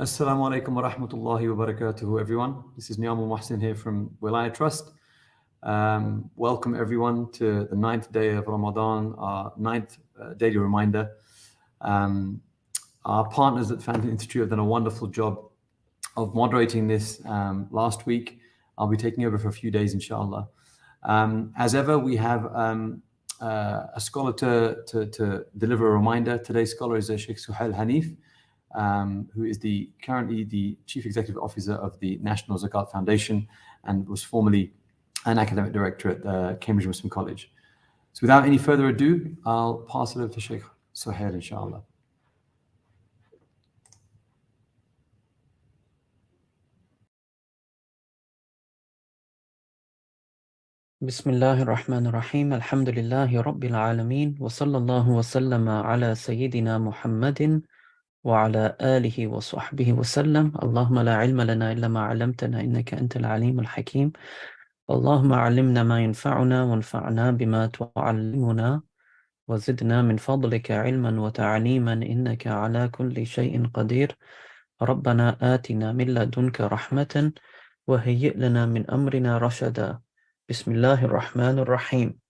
Assalamu alaikum wa rahmatullahi wa barakatuhu, everyone. This is Niamul Mohsin here from Wilaya Trust. Welcome, everyone, to the 9th day of Ramadan, our 9th daily reminder. Our partners at Fountain Institute have done a wonderful job of moderating this last week. I'll be taking over for a few days, inshallah. As ever, we have a scholar to deliver a reminder. Today's scholar is Shaykh Sohail Hanif, who is currently the Chief Executive Officer of the National Zakat Foundation and was formerly an academic director at Cambridge Muslim College. So without any further ado, I'll pass it over to Shaykh Sohail, inshallah. Bismillahir Rahmanir Rahim. Alhamdulillahi Rabbil Alameen. Wa sallallahu wa sallama ala Sayyidina Muhammadin wa ala alihi wa sahbihi wa sallam. Allahumma la ilma lana illa ma 'allamtana innaka antal alimul hakim. Allahumma 'allimna ma yanfa'una wanfa'na bima tu'allimuna wa zidna min fadlika 'ilman wa ta'liman innaka 'ala kulli shay'in qadir. Rabbana atina min ladunka rahmatan wa hayyi' lana min amrina rashada. Bismillahir Rahmanir Rahim.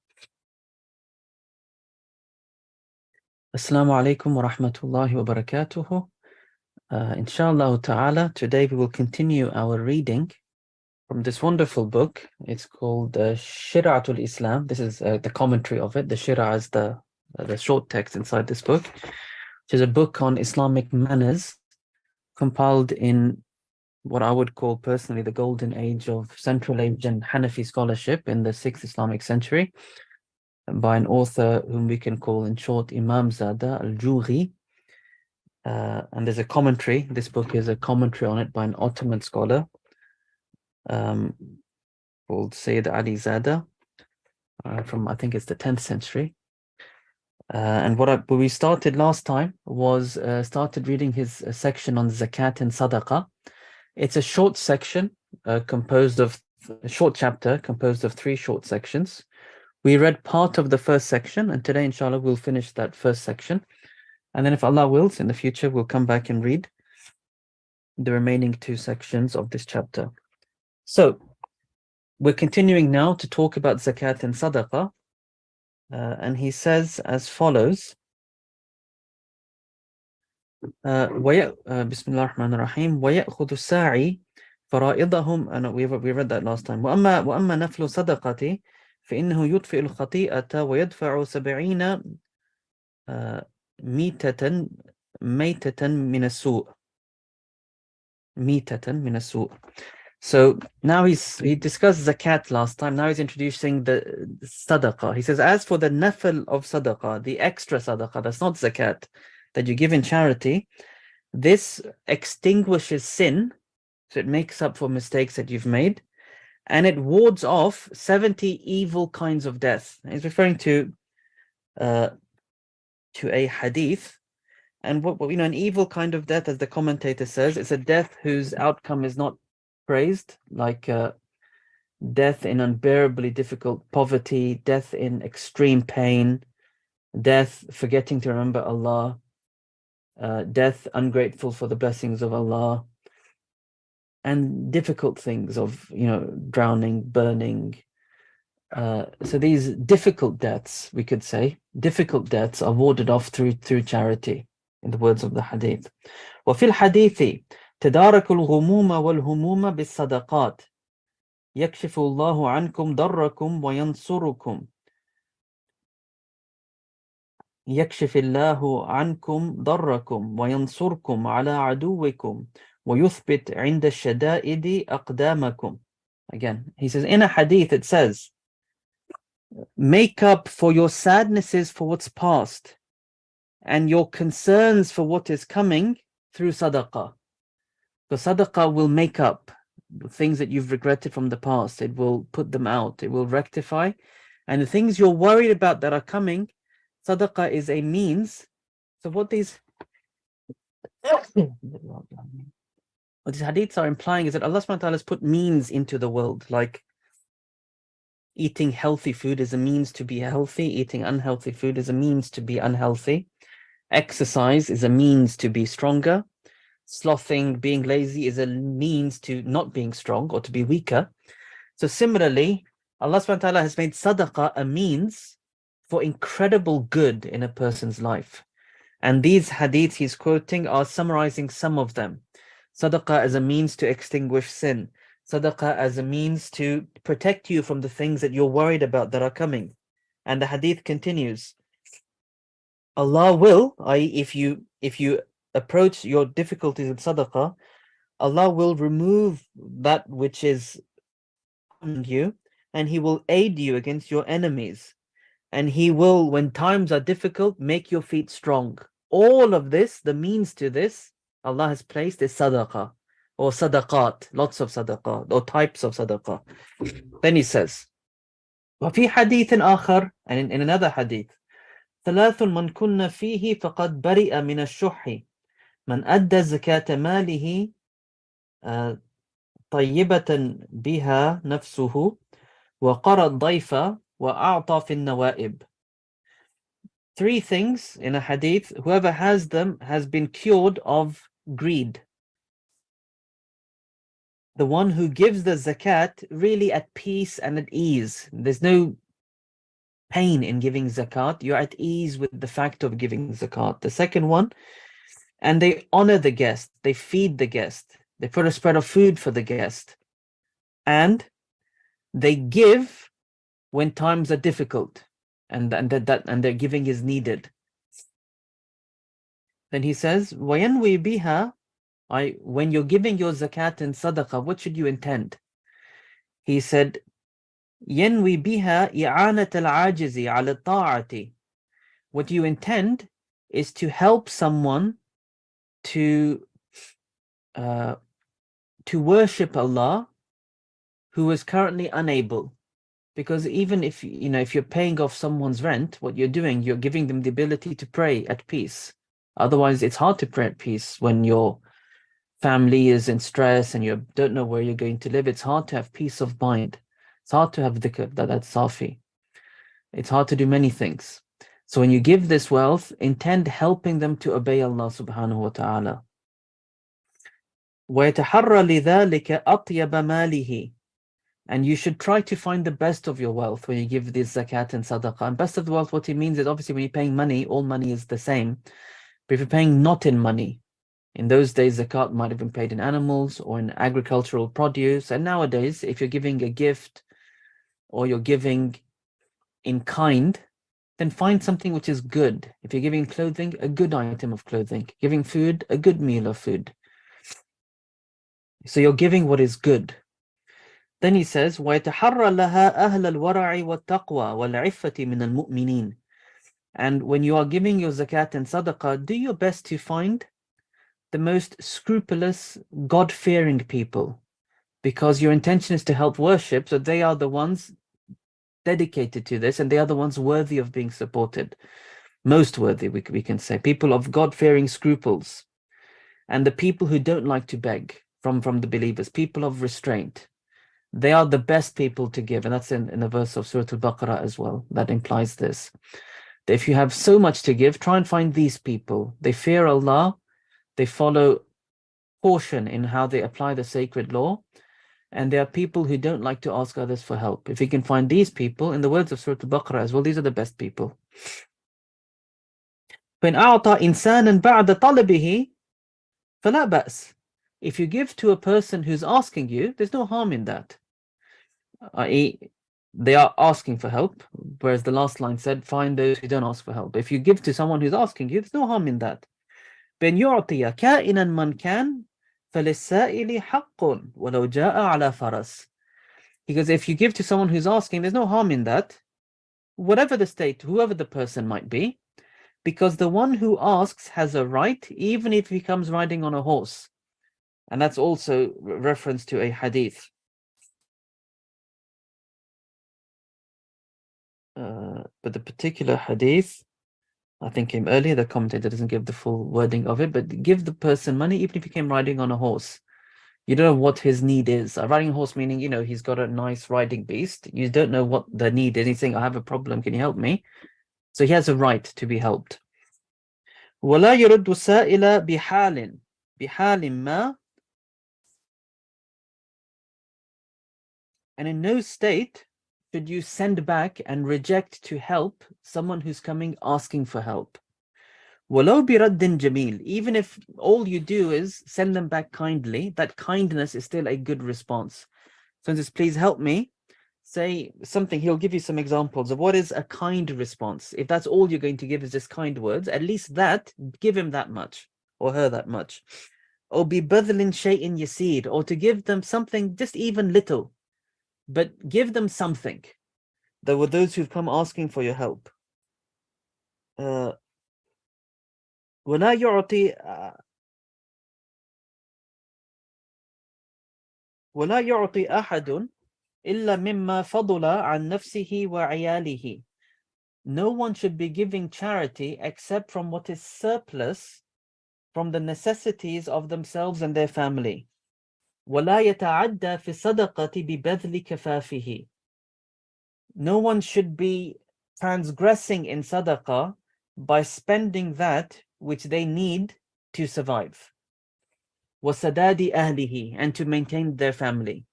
Assalamu alaikum wa rahmatullahi wa barakatuhu. Inshallah ta'ala, today we will continue our reading from this wonderful book. It's called Shir'atul Islam. This is the commentary of it. The Shira is the short text inside this book, which is a book on Islamic manners compiled in what I would call personally the golden age of Central Asian Hanafi scholarship in the 6th Islamic century by an author whom we can call in short Imam Zada al-Jughi. And there's a commentary. This book is a commentary on it by an Ottoman scholar called Sayyid Ali Zada from, I think it's the 10th century. And what we started last time was started reading his section on Zakat and Sadaqah. It's a short section a short chapter composed of 3 short sections. We read part of the first section, and today, inshallah, we'll finish that first section. And then if Allah wills, in the future, we'll come back and read the remaining 2 sections of this chapter. So, we're continuing now to talk about Zakat and Sadaqah. And he says as follows, Bismillah ar-Rahman ar-Rahim. وَيَأْخُذُ السَّاعِي فَرَائِضَهُمْ, and we read that last time. وَأَمَّا نَفْلُ صَدَقَةِ فَإِنَّهُ يُطْفِئُ الْخَطِيئَةَ وَيَدْفَعُ 70 ميتة من السوء. ميتة من السوء. So now he discussed zakat last time. Now he's introducing the sadaqah. He says, as for the nafl of sadaqah, the extra sadaqah, that's not zakat, that you give in charity, this extinguishes sin, so it makes up for mistakes that you've made, and it wards off 70 evil kinds of death. He's referring to a hadith, and what an evil kind of death, as the commentator says, it's a death whose outcome is not praised, like death in unbearably difficult poverty, death in extreme pain, death forgetting to remember Allah, death ungrateful for the blessings of Allah, and difficult things of drowning, burning. So these difficult deaths, we could say, difficult deaths are warded off through charity, in the words of the hadith. وفي الحديث تدارك الغموم والهموم بالصدقات يكشف الله عنكم ضركم وينصركم يكشف الله عنكم ضركم وينصركم على عدوكم ويثبت عند الشدائد أقدامكم. Again, he says in a hadith it says, make up for your sadnesses for what's past and your concerns for what is coming through sadaqah. Because sadaqah will make up the things that you've regretted from the past. It will put them out. It will rectify. And the things you're worried about that are coming, sadaqah is a means. So what these hadiths are implying is that Allah subhanahu wa ta'ala has put means into the world, like eating healthy food is a means to be healthy, eating unhealthy food is a means to be unhealthy, exercise is a means to be stronger. slothing, being lazy is a means to not being strong or to be weaker. So similarly, Allah subhanahu wa ta'ala has made sadaqah a means for incredible good in a person's life. And these hadiths he's quoting are summarizing some of them. Sadaqah as a means to extinguish sin. Sadaqah as a means to protect you from the things that you're worried about that are coming. And the hadith continues. Allah will, i.e., if you approach your difficulties with sadaqah, Allah will remove that which is harming you, and He will aid you against your enemies. And He will, when times are difficult, make your feet strong. All of this, the means to this, Allah has placed is sadaqah or sadaqat, lots of sadaqah or types of sadaqah. Then He says, وفي حديث آخر, and in another hadith, ثلاث من كن فيه فقد برئ من الشح من أدى زكاة ماله طيبة بها نفسه وقرى الضيف وأعطى في النوائب. 3 things in a hadith, whoever has them has been cured of greed. The one who gives the zakat really at peace and at ease. There's no pain in giving zakat. You're at ease with the fact of giving zakat. The second one, and they honor the guest. They feed the guest. They put a spread of food for the guest. And they give when times are difficult. And their giving is needed. Then he says, وَيَنْوِي بِهَا, when you're giving your zakat and sadaqah, what should you intend? He said, يَنْوِي بِهَا إِعَانَةَ الْعَاجِزِ عَلَى الطَّاعَةِ. What you intend is to help someone to worship Allah who is currently unable. Because even if you're paying off someone's rent, what you're doing, you're giving them the ability to pray at peace. Otherwise, it's hard to pray at peace when your family is in stress and you don't know where you're going to live. It's hard to have peace of mind. It's hard to have dhikr, that's safi. It's hard to do many things. So when you give this wealth, intend helping them to obey Allah subhanahu wa ta'ala. وَيَتَحَرَّ لِذَلِكَ أَطْيَبَ مَالِهِ. And you should try to find the best of your wealth when you give this zakat and sadaqah. And best of the wealth, what it means is obviously when you're paying money, all money is the same. But if you're paying not in money, in those days, zakat might have been paid in animals or in agricultural produce. And nowadays, if you're giving a gift or you're giving in kind, then find something which is good. If you're giving clothing, a good item of clothing. Giving food, a good meal of food. So you're giving what is good. Then he says, وَيَتَحَرَّ لَهَا أَهْلَ الْوَرَعِ وَالتَّقْوَى وَالْعِفَّةِ مِنَ الْمُؤْمِنِينَ. And when you are giving your zakat and sadaqah, do your best to find the most scrupulous, God-fearing people. Because your intention is to help worship, so they are the ones dedicated to this, and they are the ones worthy of being supported. Most worthy, we can say. People of God-fearing scruples. And the people who don't like to beg from the believers, people of restraint. They are the best people to give. And that's in a verse of Surah Al-Baqarah as well. That implies this. That if you have so much to give, try and find these people. They fear Allah. They follow caution in how they apply the sacred law. And there are people who don't like to ask others for help. If you can find these people, in the words of Surah Al-Baqarah as well, these are the best people. فَإِنْ أَعْطَى إِنسَانًا بَعْدَ طَلَبِهِ فَلَا بَأْسٍ. If you give to a person who's asking you, there's no harm in that. I.e., they are asking for help, whereas the last line said, find those who don't ask for help. If you give to someone who's asking you, there's no harm in that. بَنْ يُعْطِيَ كَائِنًا مَنْ كَانَ فَلِلسَّائِلِ حَقٌّ وَلَوْ جَاءَ عَلَى فَرَسٍ. Because if you give to someone who's asking, there's no harm in that, whatever the state, whoever the person might be, because the one who asks has a right, even if he comes riding on a horse. And that's also reference to a hadith. But the particular hadith, I think came earlier, the commentator doesn't give the full wording of it, but give the person money even if he came riding on a horse. You don't know what his need is. Riding a horse meaning, he's got a nice riding beast. You don't know what the need is. He's saying, I have a problem, can you help me? So he has a right to be helped. وَلَا يُرُدُّ سَائِلَ بِحَالٍ. بحال ما, and in no state should you send back and reject to help someone who's coming asking for help. وَلَوْ بِرَدٍّ جَمِيلٍ, even if all you do is send them back kindly, that kindness is still a good response. So just please help me, say something. He'll give you some examples of what is a kind response. If that's all you're going to give is just kind words, at least that, give him that much or her that much. Or بِبَذْلٍ شَيْءٍ يَسِيرٍ, or to give them something just even little, but give them something. There were those who've come asking for your help. وَلَا يُعْطِي أَحَدٌ إِلَّا مِمَّا فَضُلَ عَنْ نَفْسِهِ وَعِيَالِهِ. No one should be giving charity except from what is surplus from the necessities of themselves and their family. وَلَا يَتَعَدَّى فِي الصَّدَقَةِ بِبَذْلِ كَفَافِهِ. No one should be transgressing in sadaqah by spending that which they need to survive. وَسَدَادِ أَهْلِهِ, and to maintain their family.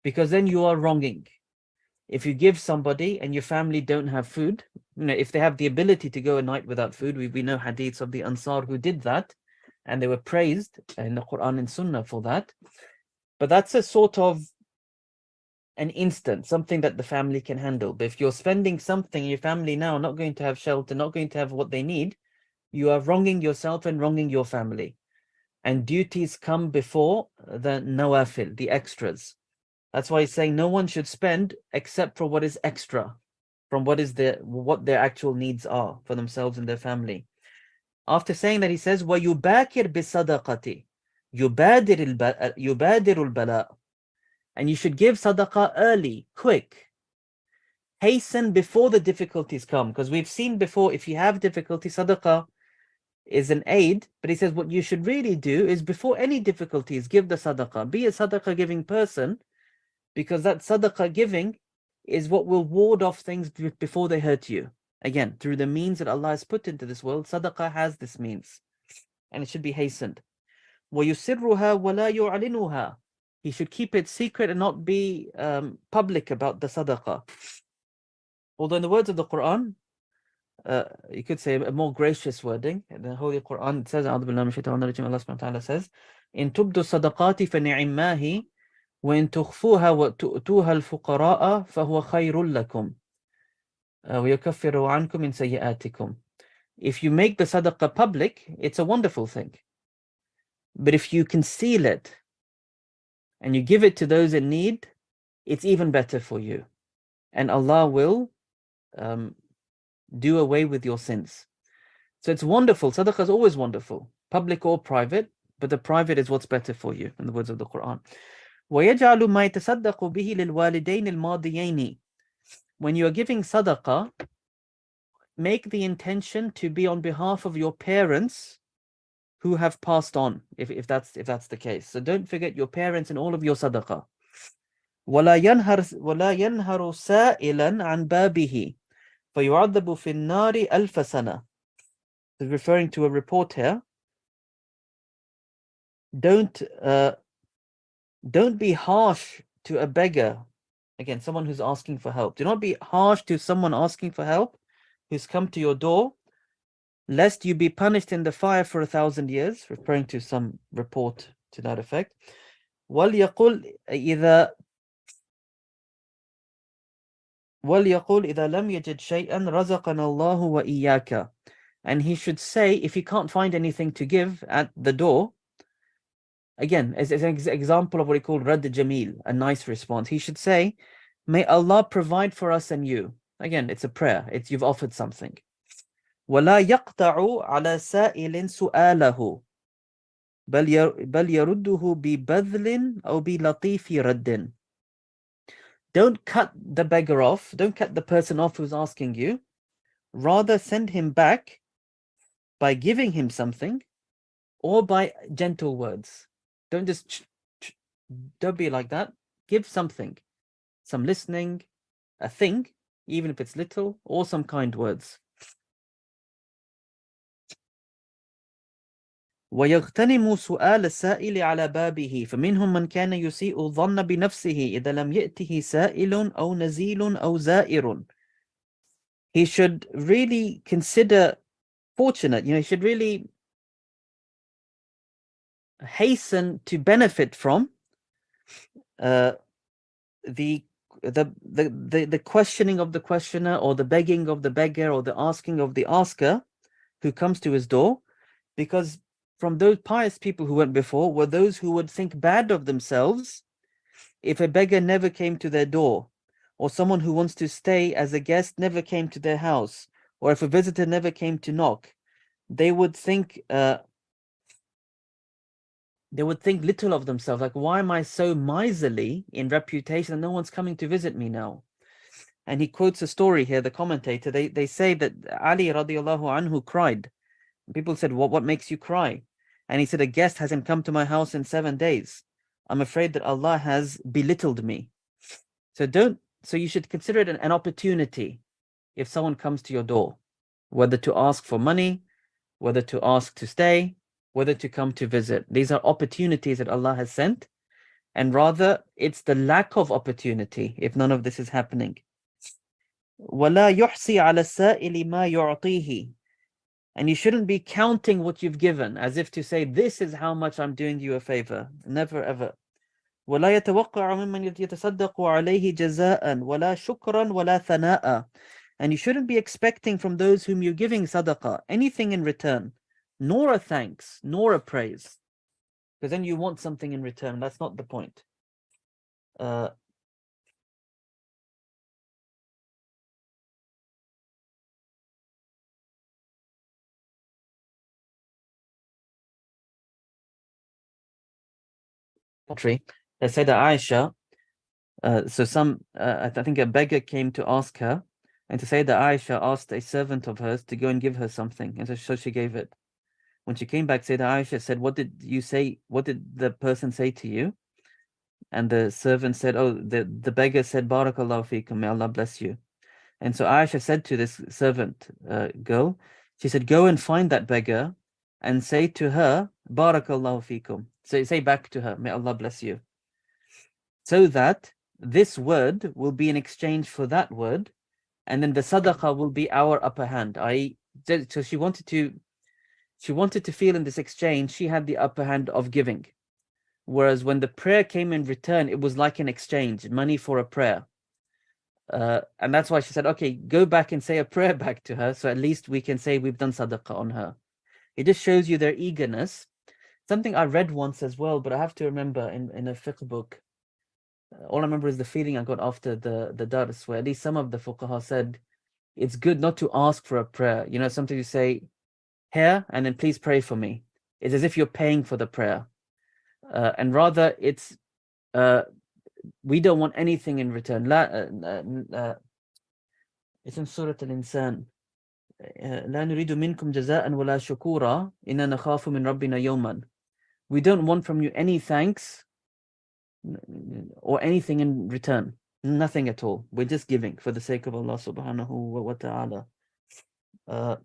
Because then you are wronging. If you give somebody and your family don't have food, if they have the ability to go a night without food, we know hadiths of the Ansar who did that, and they were praised in the Quran and Sunnah for that. But that's a sort of an instant, something that the family can handle. But if you're spending something, your family now are not going to have shelter, not going to have what they need, you are wronging yourself and wronging your family. And duties come before the nawafil, the extras. That's why he's saying no one should spend except for what is extra, from what their actual needs are for themselves and their family. After saying that, he says, وَيُبَاكِرْ بِالصَّدَقَةِ يُبَادِرُ الْبَلَاءِ. And you should give sadaqah early, quick. Hasten before the difficulties come. Because we've seen before, if you have difficulty, sadaqah is an aid. But he says what you should really do is before any difficulties, give the sadaqah. Be a sadaqah giving person, because that sadaqah giving is what will ward off things before they hurt you. Again, through the means that Allah has put into this world, sadaqah has this means. And it should be hastened. وَيُسِرُّهَا وَلَا يُعْلِنُهَا. He should keep it secret and not be public about the sadaqah. Although in the words of the Quran, you could say a more gracious wording. In the Holy Quran, it says, Allah subhanahu wa ta'ala says, إِن تُبْدُوا الصَّدَقَاتِ فَنِعِمَّاهِ وَإِن تُخْفُوهَا وَتُؤْتُوهَا الْفُقَرَاءَ فَهُوَ خَيْرٌ لَكُمْ وَيُكَفِّرُ عَنْكُم مِّن سَيِّئَاتِكُمْ. If you make the sadaqah public, it's a wonderful thing. But if you conceal it and you give it to those in need, it's even better for you. And Allah will do away with your sins. So it's wonderful. Sadaqah is always wonderful, public or private, but the private is what's better for you, in the words of the Quran. وَيَجْعَلُ مَا يَتَصَدَّقُ بِهِ لِلْوَالِدَيْنِ الْمَاضِيَيْنِ. When you are giving sadaqah, make the intention to be on behalf of your parents who have passed on, if that's the case. So don't forget your parents in all of your sadaqah. وَلَا يَنْهَرُ سَائِلًا عَنْ بَابِهِ فَيُعَذَّبُ فِي النَّارِ أَلْفَ سَنَةٍ. Referring to a report here. Don't be harsh to a beggar. Again, someone who's asking for help. Do not be harsh to someone asking for help who's come to your door, lest you be punished in the fire for 1,000 years, referring to some report to that effect. وَلْيَقُلْ إِذَا لَمْ يَجِدْ شَيْئًا رَزَقَنَا اللَّهُ وَإِيَّاكَ. And he should say, if he can't find anything to give at the door, again, as an example of what he called Radd Jamil, a nice response, he should say, may Allah provide for us and you. Again, it's a prayer. You've offered something. وَلَا يَقْطَعُ عَلَى سَائِلٍ سُؤَالَهُ بَلْ يَرُدُّهُ بِبَذْلٍ أَوْ بِلَطِيفِ رَدٍّ. Don't cut the beggar off. Don't cut the person off who's asking you. Rather, send him back by giving him something or by gentle words. Don't just, don't be like that. Give something, some listening, a thing, even if it's little, or some kind words. ويغتنم سؤال السائل على بابه فمنهم من كان يسيء الظن بنفسه إذا لم يأته سائل أو نزيل أو زائر. He should really consider fortunate, he should really hasten to benefit from the questioning of the questioner, or the begging of the beggar, or the asking of the asker who comes to his door, because from those pious people who went before were those who would think bad of themselves if a beggar never came to their door, or someone who wants to stay as a guest never came to their house, or if a visitor never came to knock. They would think little of themselves, like, why am I so miserly in reputation and no one's coming to visit me now? And he quotes a story here, the commentator, they say that Ali radiallahu anhu cried. People said, what makes you cry? And he said, a guest hasn't come to my house in 7 days. I'm afraid that Allah has belittled me. So you should consider it an opportunity if someone comes to your door, whether to ask for money, whether to ask to stay, whether to come to visit. These are opportunities that Allah has sent, and rather it's the lack of opportunity if none of this is happening. وَلَا يُحْصِي عَلَى السَّائِلِ مَا يُعْطِيهِ. And you shouldn't be counting what you've given as if to say, this is how much I'm doing you a favor. Never ever. وَلَا يَتَوَقَّعُ مِمَّنْ يَتَصَدَّقُ عَلَيْهِ جَزَاءً وَلَا شُكْرًا وَلَا ثَنَاءً. And you shouldn't be expecting from those whom you're giving sadaqah anything in return, nor a thanks, nor a praise. Because then you want something in return. That's not the point. They said that Aisha, I think a beggar came to ask her, and to say that Aisha asked a servant of hers to go and give her something, and so she gave it. When she came back, Sayyidah Aisha said, what did you say? What did the person say to you? And the servant said, oh, the beggar said, Barakallahu feekum, may Allah bless you. And so Aisha said to this servant girl, she said, go and find that beggar and say to her, Barakallahu feekum. So say back to her, may Allah bless you. So that this word will be in exchange for that word, and then the sadaqah will be our upper hand. So she wanted to feel in this exchange she had the upper hand of giving. Whereas when the prayer came in return, it was like an exchange, money for a prayer. And that's why she said, okay, go back and say a prayer back to her, so at least we can say we've done sadaqah on her. It just shows you their eagerness. Something I read once as well, but I have to remember in a fiqh book. All I remember is the feeling I got after the dars, where at least some of the fuqaha said, it's good not to ask for a prayer. Sometimes you say, here, and then please pray for me. It's as if you're paying for the prayer. And rather, it's we don't want anything in return. It's in Surah Al-Insan. لا نريد منكم جزاء ولا شكورا إننا نخاف من ربنا يوما. We don't want from you any thanks or anything in return. Nothing at all. We're just giving for the sake of Allah subhanahu wa ta'ala. And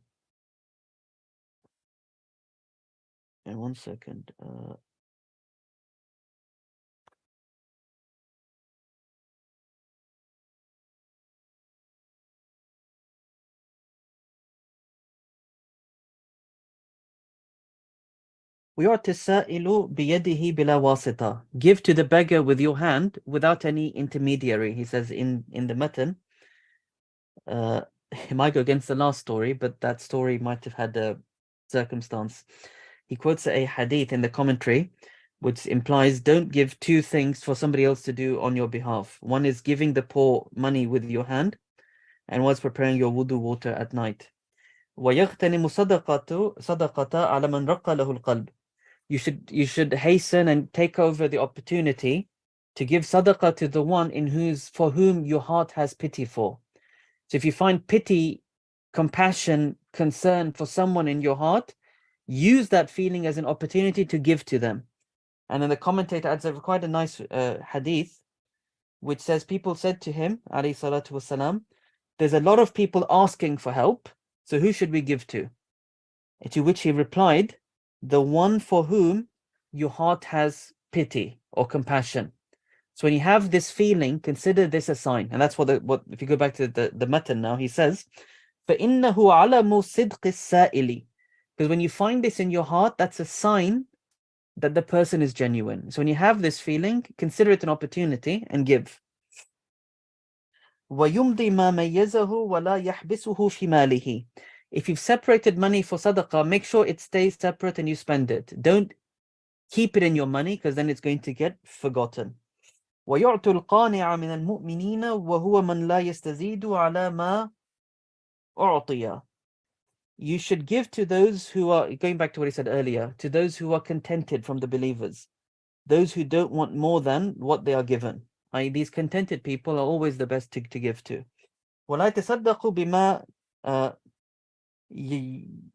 1 second. وَيُعْتِ بِيَدِهِ بِلَا وَاسِطَةٍ. Give to the beggar with your hand without any intermediary. He says in the matan. It might go against the last story, but that story might have had a circumstance. He quotes a hadith in the commentary, which implies don't give two things for somebody else to do on your behalf. One is giving the poor money with your hand, and one's preparing your wudu water at night. وَيَغْتَنِمُ صَدَقَةَ عَلَى مَنْ رَقَّ لَهُ الْقَلْبِ. You should hasten and take over the opportunity to give sadaqah to the one for whom your heart has pity for. So if you find pity, compassion, concern for someone in your heart, use that feeling as an opportunity to give to them. And then the commentator adds quite a nice hadith, which says people said to him, alayhi salatu wasalam, there's a lot of people asking for help, so who should we give to? To which he replied, the one for whom your heart has pity or compassion. So when you have this feeling, consider this a sign. And that's what if you go back to the matan now, he says, فَإِنَّهُ عَلَمُ صِدْقِ السَّائِلِ. Because when you find this in your heart, that's a sign that the person is genuine. So when you have this feeling, consider it an opportunity and give. وَيُمْضِي مَا مَيَّزَهُ وَلَا يَحْبِسُهُ فِي مَالِهِ. If you've separated money for sadaqah, make sure it stays separate and you spend it. Don't keep it in your money, because then it's going to get forgotten. وَيُعْتُ الْقَانِعَ مِنَ الْمُؤْمِنِينَ وَهُوَ مَنْ لَا يَسْتَزِيدُ عَلَى مَا أُعْطِيَ. You should give to those who are, going back to what he said earlier, to those who are contented from the believers, those who don't want more than what they are given. These contented people are always the best to give to. وَلَا يَتَصَدَّقُ بِمَا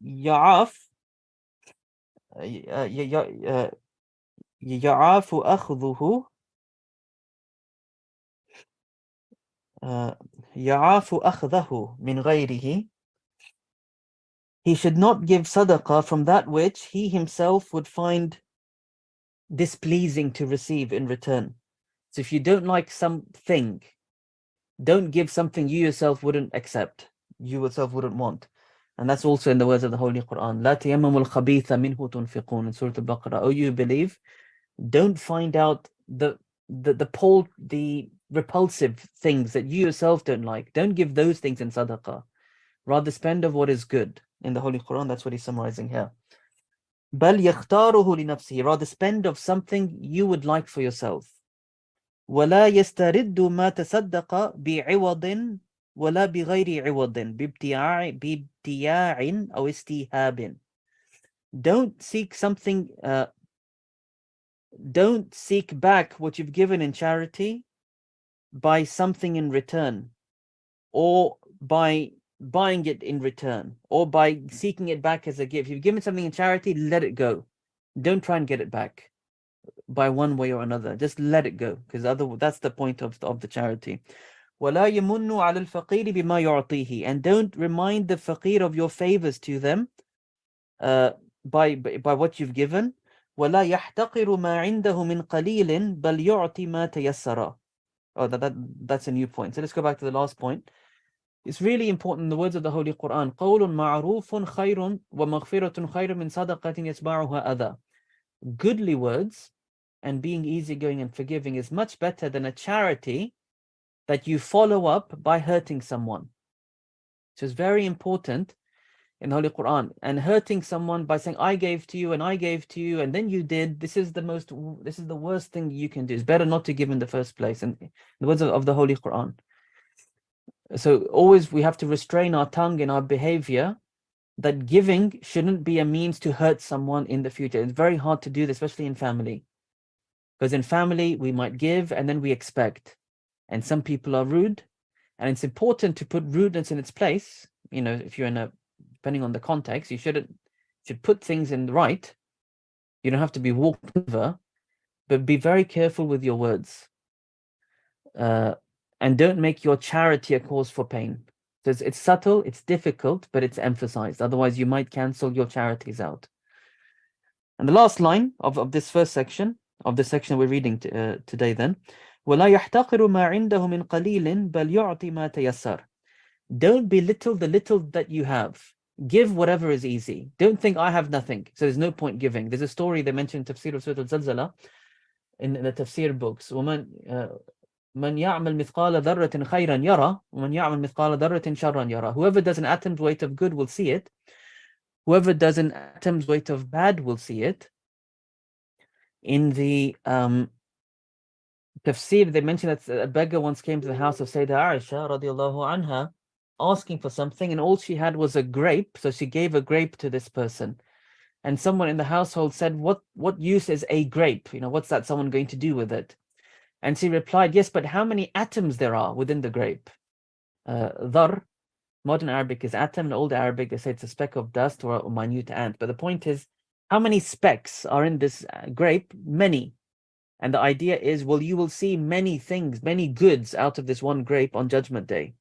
يَعَافُ أَخْذُهُ يَعَافُ أَخْذَهُ مِنْ غَيْرِهِ. He should not give sadaqah from that which he himself would find displeasing to receive in return. So if you don't like something, don't give something you yourself wouldn't accept, you yourself wouldn't want. And that's also in the words of the Holy Quran. لا تيمموا الخبيث منه تنفقون, in Surah Al-Baqarah. Oh, you believe, don't find out the repulsive things that you yourself don't like. Don't give those things in sadaqah. Rather spend of what is good. In the Holy Quran, that's what he's summarizing here. بَلْ يَخْتَارُهُ لِنَفْسِهِ. Rather spend of something you would like for yourself. وَلَا يَسْتَرِدُّ مَا تَصَدَّقَ بِعِوَضٍ وَلَا بِغَيْرِ عِوَضٍ بِابْتِيَاعٍ أَوْ اسْتِيهَابٍ. Don't seek something, don't seek back what you've given in charity by something in return, or by buying it in return, or by seeking it back as a gift. If you've given something in charity, let it go. Don't try and get it back by one way or another. Just let it go, because that's the point of the charity. وَلَا يَمُنُّ عَلَى الْفَقِيرِ بِمَا يُعْطِيهِ. And don't remind the faqir of your favors to them by what you've given. وَلَا يَحْتَقِرُ مَا عِنْدَهُ مِنْ قَلِيلٍ بَلْ يُعْطِ مَا تَيَسَّرَ. Oh, that's a new point. So let's go back to the last point. It's really important in the words of the Holy Quran. قَوْلٌ مَعْرُوفٌ خَيْرٌ وَمَغْفِرَةٌ خَيْرٌ مِنْ صَدَقَةٍ يَتْبَعُهَا أَذًى. Goodly words and being easygoing and forgiving is much better than a charity that you follow up by hurting someone. So it's very important in the Holy Quran. And hurting someone by saying, I gave to you and I gave to you and then you did, this is the worst thing you can do. It's better not to give in the first place. And the words of the Holy Quran. So always we have to restrain our tongue and our behavior, that giving shouldn't be a means to hurt someone in the future. It's very hard to do this, especially in family. Because in family, we might give and then we expect. And some people are rude. And it's important to put rudeness in its place. You know, if you're depending on the context, you should put things in the right. You don't have to be walked over, but be very careful with your words. And don't make your charity a cause for pain. So it's subtle, it's difficult, but it's emphasized. Otherwise, you might cancel your charities out. And the last line of this first section, of the section we're reading today then, وَلَا يَحْتَقِرُ مَا عِنْدَهُ مِنْ قَلِيلٍ بَلْ يُعْطِ مَا تَيَسَّرَ. Don't belittle the little that you have. Give whatever is easy. Don't think I have nothing, so there's no point giving. There's a story they mentioned in Tafsir of Surah Al-Zalzala in the Tafsir books. مَنْ يَعْمَلْ مِثْقَالَ ذَرَّةٍ خَيْرًا يَرَى وَمَنْ يَعْمَلْ مِثْقَالَ ذَرَّةٍ شَرًّا يَرَى. Whoever does an atom's weight of good will see it. Whoever does an atom's weight of bad will see it. In the Tafsir, they mentioned that a beggar once came to the house of Sayyidah Aisha radiallahu anha, asking for something, and all she had was a grape, so she gave a grape to this person. And someone in the household said, what use is a grape? You know, what's that someone going to do with it? And she replied, yes, but how many atoms there are within the grape? Dhar, modern Arabic is atom, in Old Arabic they say it's a speck of dust or a minute ant. But the point is, how many specks are in this grape? Many. And the idea is, well, you will see many things, many goods out of this one grape on Judgment Day.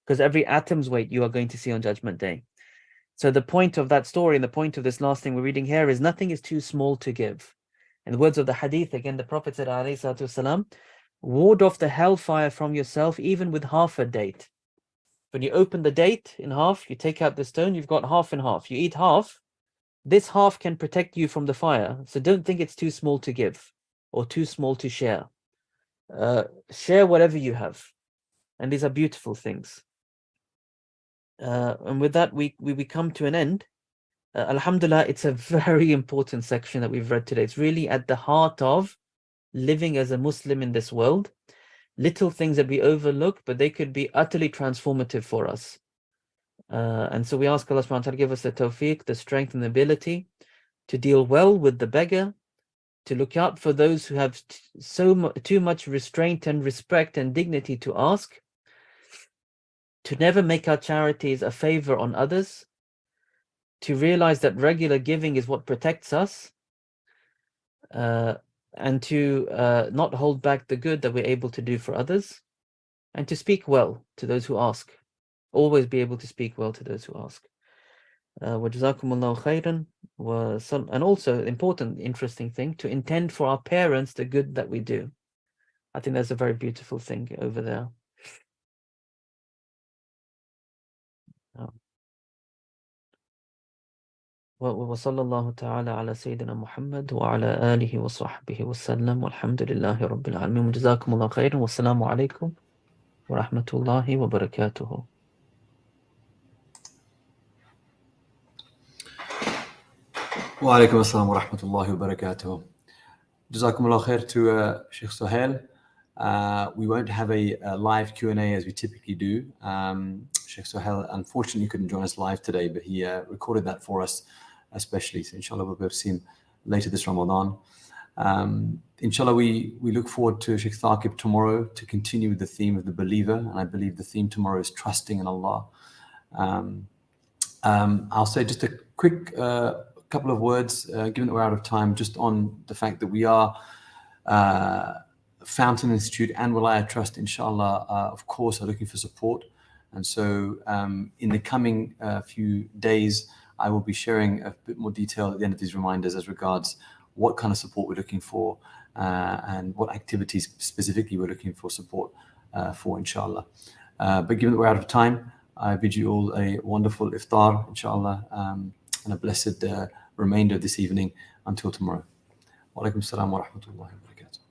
Because every atom's weight you are going to see on Judgment Day. So the point of that story and the point of this last thing we're reading here is nothing is too small to give. In the words of the hadith, again, the Prophet said, alayhi salatu wasalam, ward off the hellfire from yourself even with half a date. When you open the date in half, you take out the stone, you've got half and half. You eat half, this half can protect you from the fire. So don't think it's too small to give or too small to share. Share whatever you have. And these are beautiful things. And with that, we come to an end. Alhamdulillah, it's a very important section that we've read today. It's really at the heart of living as a Muslim in this world. Little things that we overlook, but they could be utterly transformative for us. And so we ask Allah subhanahu wa ta'ala to give us the tawfiq, the strength and the ability to deal well with the beggar, to look out for those who have too much restraint and respect and dignity to ask, to never make our charities a favor on others, to realize that regular giving is what protects us, and to not hold back the good that we're able to do for others, and to speak well to those who ask. Always be able to speak well to those who ask. وَجَزَاكُمُ اللَّهُ خَيْرًا. And also, important, interesting thing, to intend for our parents the good that we do. I think that's a very beautiful thing over there. وصلى الله تعالى على سيدنا محمد وعلى آله وصحبه وسلم والحمد لله رب العالمين. جزاكم الله خيرا والسلام عليكم ورحمة الله وبركاته. Wa alaikum assalam wa rahmatullahi wa barakatuh. Jazakumullah khair to Shaykh Sohail. We won't have a live Q&A as we typically do. Shaykh Sohail unfortunately couldn't join us live today, but he recorded that for us especially. So inshallah we'll be able to see him later this Ramadan. Inshallah we look forward to Shaykh Thaqib tomorrow to continue with the theme of the believer. And I believe the theme tomorrow is trusting in Allah. I'll say just a quick couple of words, given that we're out of time, just on the fact that we are Fountain Institute and Wilaya Trust, inshallah, of course, are looking for support. And so in the coming few days, I will be sharing a bit more detail at the end of these reminders as regards what kind of support we're looking for and what activities specifically we're looking for support for, inshallah. But given that we're out of time, I bid you all a wonderful iftar, inshallah, and a blessed remainder of this evening until tomorrow. Wa alaikum assalam wa rahmatullahi wa barakatuh.